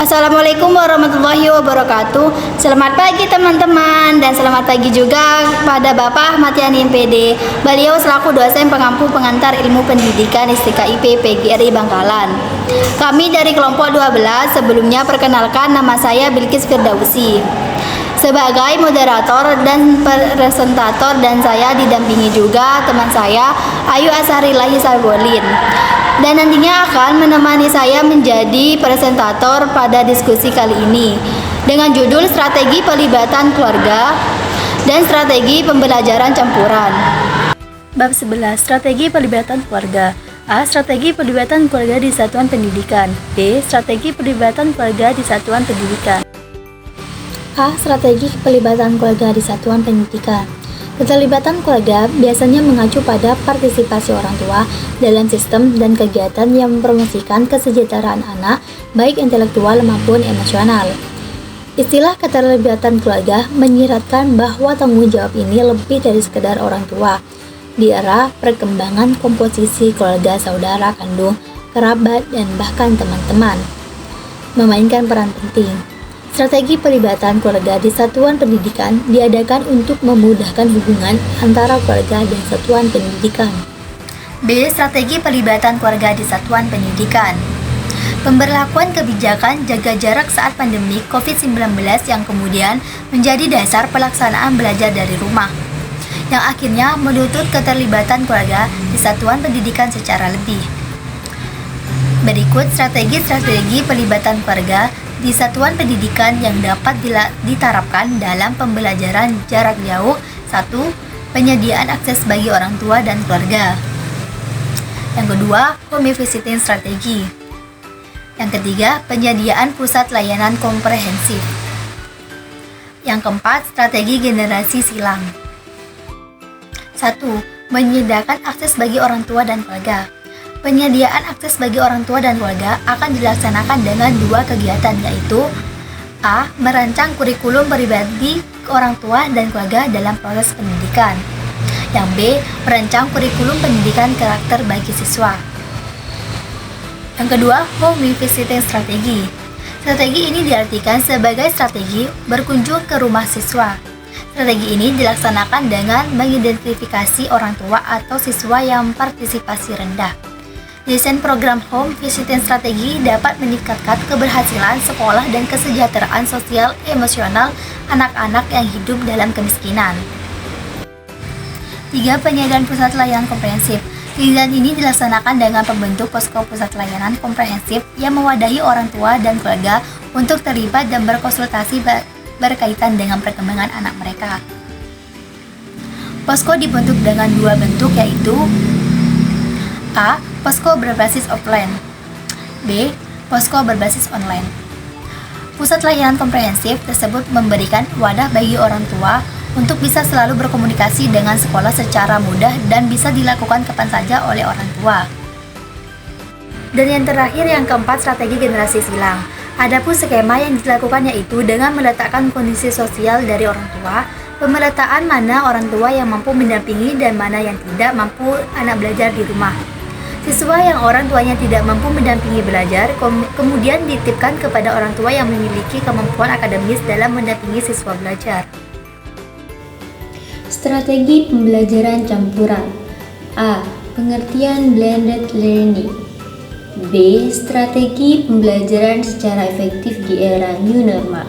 Assalamualaikum warahmatullahi wabarakatuh. Selamat pagi teman-teman dan selamat pagi juga pada Bapak Ahmad Yani MPD. Beliau selaku dosen pengampu pengantar ilmu pendidikan STKIP PGRI Bangkalan. Kami dari kelompok 12 sebelumnya perkenalkan, nama saya Bilqis Firdausi sebagai moderator dan presentator, dan saya didampingi juga teman saya Ayu Asarilahi Sarbolin, dan nantinya akan menemani saya menjadi presentator pada diskusi kali ini dengan judul Strategi Pelibatan Keluarga dan Strategi Pembelajaran Campuran. Bab 11, Strategi Pelibatan Keluarga. A. Strategi pelibatan keluarga di satuan pendidikan. B. Strategi pelibatan keluarga di satuan pendidikan. A. Strategi pelibatan keluarga di satuan pendidikan. Keterlibatan keluarga biasanya mengacu pada partisipasi orang tua dalam sistem dan kegiatan yang mempromosikan kesejahteraan anak, baik intelektual maupun emosional. Istilah keterlibatan keluarga menyiratkan bahwa tanggung jawab ini lebih dari sekedar orang tua. Di era perkembangan komposisi keluarga, saudara kandung, kerabat, dan bahkan teman-teman memainkan peran penting. Strategi pelibatan keluarga di satuan pendidikan diadakan untuk memudahkan hubungan antara keluarga dan satuan pendidikan. B. Strategi pelibatan keluarga di satuan pendidikan. Pemberlakuan kebijakan jaga jarak saat pandemi COVID-19 yang kemudian menjadi dasar pelaksanaan belajar dari rumah, yang akhirnya menuntut keterlibatan keluarga di satuan pendidikan secara lebih. Berikut strategi-strategi pelibatan keluarga di satuan pendidikan yang dapat diterapkan dalam pembelajaran jarak jauh. 1. Penyediaan akses bagi orang tua dan keluarga. Yang kedua, home visiting strategi. Yang ketiga, penyediaan pusat layanan komprehensif. Yang keempat, strategi generasi silang. 1. Menyediakan akses bagi orang tua dan keluarga. Penyediaan akses bagi orang tua dan keluarga akan dilaksanakan dengan dua kegiatan, yaitu A. Merancang kurikulum pribadi orang tua dan keluarga dalam proses pendidikan. Yang B. Merancang kurikulum pendidikan karakter bagi siswa. Yang kedua, home visiting strategi. Strategi ini diartikan sebagai strategi berkunjung ke rumah siswa. Strategi ini dilaksanakan dengan mengidentifikasi orang tua atau siswa yang partisipasi rendah. Desain program home visiting strategi dapat meningkatkan keberhasilan sekolah dan kesejahteraan sosial emosional anak-anak yang hidup dalam kemiskinan. 3. Penyediaan pusat layanan komprehensif. Kegiatan ini dilaksanakan dengan pembentuk posko pusat layanan komprehensif yang mewadahi orang tua dan keluarga untuk terlibat dan berkonsultasi berkaitan dengan perkembangan anak mereka. Posko dibentuk dengan dua bentuk, yaitu A. Posko berbasis offline. B. Posko berbasis online. Pusat layanan komprehensif tersebut memberikan wadah bagi orang tua untuk bisa selalu berkomunikasi dengan sekolah secara mudah dan bisa dilakukan kapan saja oleh orang tua. Dan yang terakhir, yang keempat, strategi generasi silang. Adapun skema yang dilakukan yaitu dengan meletakkan kondisi sosial dari orang tua, pemerataan mana orang tua yang mampu mendampingi dan mana yang tidak mampu anak belajar di rumah. Siswa yang orang tuanya tidak mampu mendampingi belajar, kemudian dititipkan kepada orang tua yang memiliki kemampuan akademis dalam mendampingi siswa belajar. Strategi pembelajaran campuran. A. Pengertian blended learning. B. Strategi pembelajaran secara efektif di era new normal.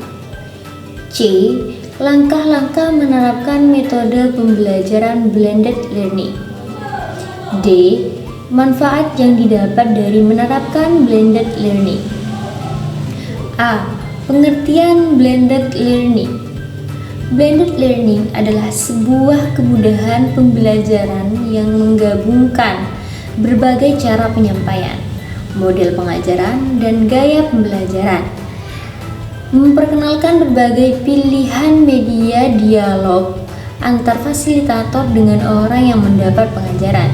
C. Langkah-langkah menerapkan metode pembelajaran blended learning. D. Manfaat yang didapat dari menerapkan blended learning. A. Pengertian blended learning. Blended learning adalah sebuah kemudahan pembelajaran yang menggabungkan berbagai cara penyampaian, model pengajaran, dan gaya pembelajaran. Memperkenalkan berbagai pilihan media dialog antar fasilitator dengan orang yang mendapat pengajaran.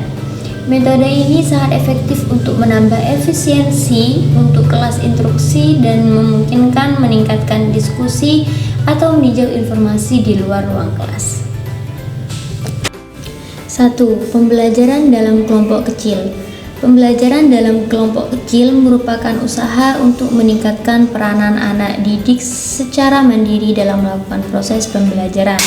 Metode ini sangat efektif untuk menambah efisiensi untuk kelas instruksi dan memungkinkan meningkatkan diskusi atau meninjau informasi di luar ruang kelas. 1. Pembelajaran dalam kelompok kecil. Pembelajaran dalam kelompok kecil merupakan usaha untuk meningkatkan peranan anak didik secara mandiri dalam melakukan proses pembelajaran,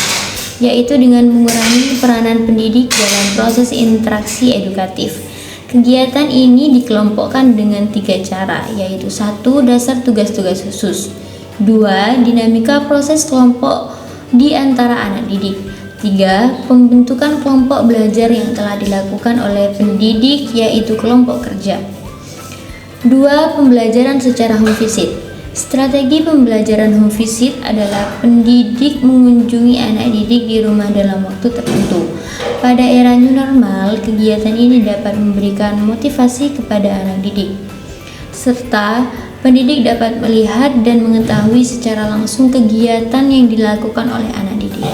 yaitu dengan mengurangi peranan pendidik dalam proses interaksi edukatif. Kegiatan ini dikelompokkan dengan 3 cara, yaitu 1. Dasar tugas-tugas khusus, 2. Dinamika proses kelompok di antara anak didik, 3. Pembentukan kelompok belajar yang telah dilakukan oleh pendidik, yaitu kelompok kerja. 2. Pembelajaran secara home visit. Strategi pembelajaran home visit adalah pendidik mengunjungi anak didik di rumah dalam waktu tertentu. Pada era new normal, kegiatan ini dapat memberikan motivasi kepada anak didik, serta pendidik dapat melihat dan mengetahui secara langsung kegiatan yang dilakukan oleh anak didik.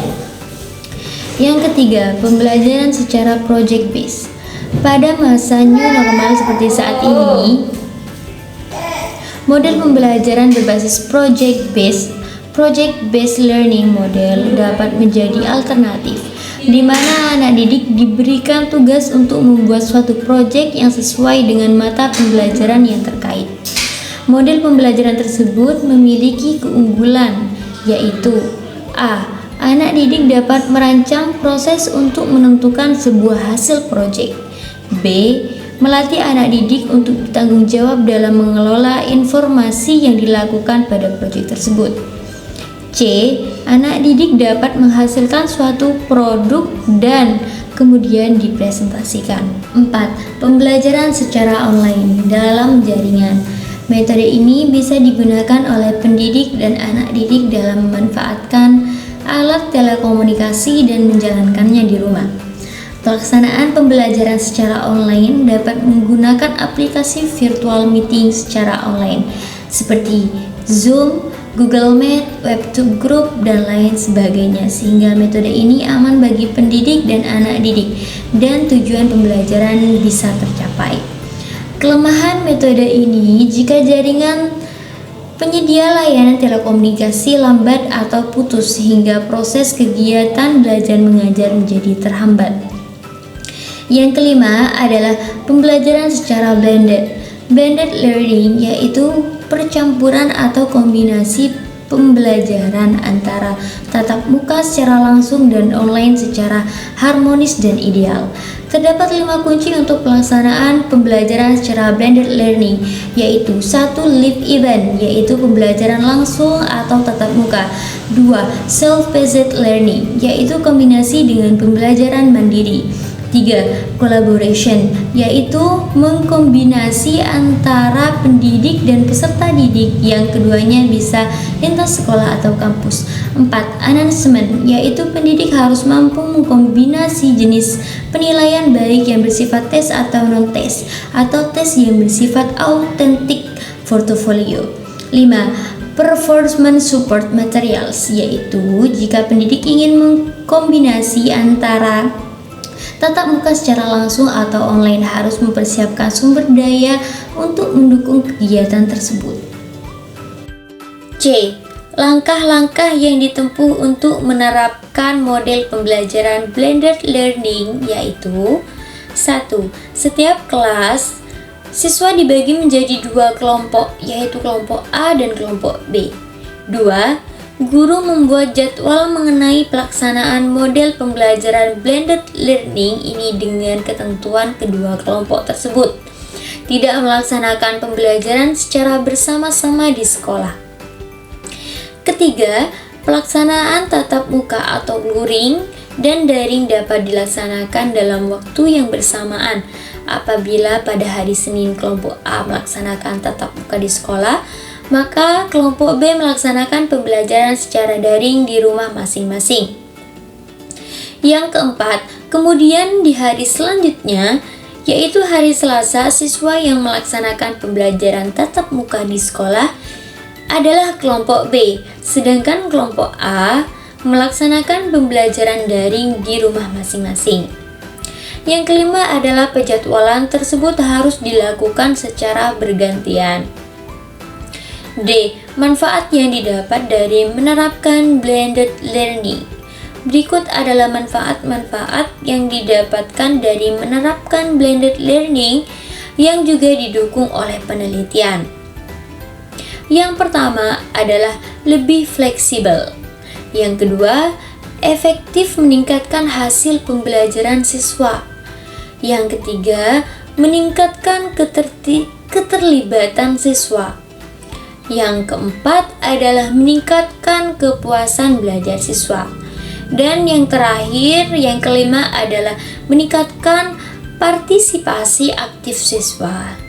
Yang ketiga, pembelajaran secara project based. Pada masa new normal seperti saat ini, model pembelajaran berbasis project based learning model dapat menjadi alternatif, di mana anak didik diberikan tugas untuk membuat suatu proyek yang sesuai dengan mata pembelajaran yang terkait. Model pembelajaran tersebut memiliki keunggulan, yaitu A. Anak didik dapat merancang proses untuk menentukan sebuah hasil proyek. B. Melatih anak didik untuk bertanggung jawab dalam mengelola informasi yang dilakukan pada proyek tersebut. C. Anak didik dapat menghasilkan suatu produk dan kemudian dipresentasikan. 4. Pembelajaran secara online dalam jaringan. Metode ini bisa digunakan oleh pendidik dan anak didik dalam memanfaatkan alat telekomunikasi dan menjalankannya di rumah. Pelaksanaan pembelajaran secara online dapat menggunakan aplikasi virtual meeting secara online seperti Zoom, Google Meet, Web2Group, dan lain sebagainya, sehingga metode ini aman bagi pendidik dan anak didik dan tujuan pembelajaran bisa tercapai. Kelemahan metode ini jika jaringan penyedia layanan telekomunikasi lambat atau putus sehingga proses kegiatan belajar mengajar menjadi terhambat. Yang kelima adalah pembelajaran secara blended learning, yaitu percampuran atau kombinasi pembelajaran antara tatap muka secara langsung dan online secara harmonis dan ideal. Terdapat 5 kunci untuk pelaksanaan pembelajaran secara blended learning, yaitu 1. Live event, yaitu pembelajaran langsung atau tatap muka. 2. Self-paced learning, yaitu kombinasi dengan pembelajaran mandiri. 3. Collaboration, yaitu mengkombinasi antara pendidik dan peserta didik yang keduanya bisa lintas sekolah atau kampus. 4. Announcement, yaitu pendidik harus mampu mengkombinasi jenis penilaian baik yang bersifat tes atau non-tes, atau tes yang bersifat authentic portfolio. 5. Performance support materials, yaitu jika pendidik ingin mengkombinasi antara tatap muka secara langsung atau online harus mempersiapkan sumber daya untuk mendukung kegiatan tersebut. C. Langkah-langkah yang ditempuh untuk menerapkan model pembelajaran blended learning, yaitu 1. Setiap kelas, siswa dibagi menjadi 2 kelompok, yaitu kelompok A dan kelompok B. 2. Guru membuat jadwal mengenai pelaksanaan model pembelajaran blended learning ini dengan ketentuan kedua kelompok tersebut tidak melaksanakan pembelajaran secara bersama-sama di sekolah. Ketiga, pelaksanaan tatap muka atau luring dan daring dapat dilaksanakan dalam waktu yang bersamaan. Apabila pada hari Senin kelompok A melaksanakan tatap muka di sekolah, maka kelompok B melaksanakan pembelajaran secara daring di rumah masing-masing. Yang keempat, kemudian di hari selanjutnya, yaitu hari Selasa, siswa yang melaksanakan pembelajaran tatap muka di sekolah adalah kelompok B, sedangkan kelompok A melaksanakan pembelajaran daring di rumah masing-masing. Yang kelima adalah penjadwalan tersebut harus dilakukan secara bergantian. D. Manfaat yang didapat dari menerapkan blended learning. Berikut adalah manfaat-manfaat yang didapatkan dari menerapkan blended learning. yang juga didukung oleh penelitian. Yang pertama adalah lebih fleksibel. Yang kedua, efektif meningkatkan hasil pembelajaran siswa. Yang ketiga, meningkatkan keterlibatan siswa. Yang keempat adalah meningkatkan kepuasan belajar siswa. Dan yang terakhir, yang kelima adalah meningkatkan partisipasi aktif siswa.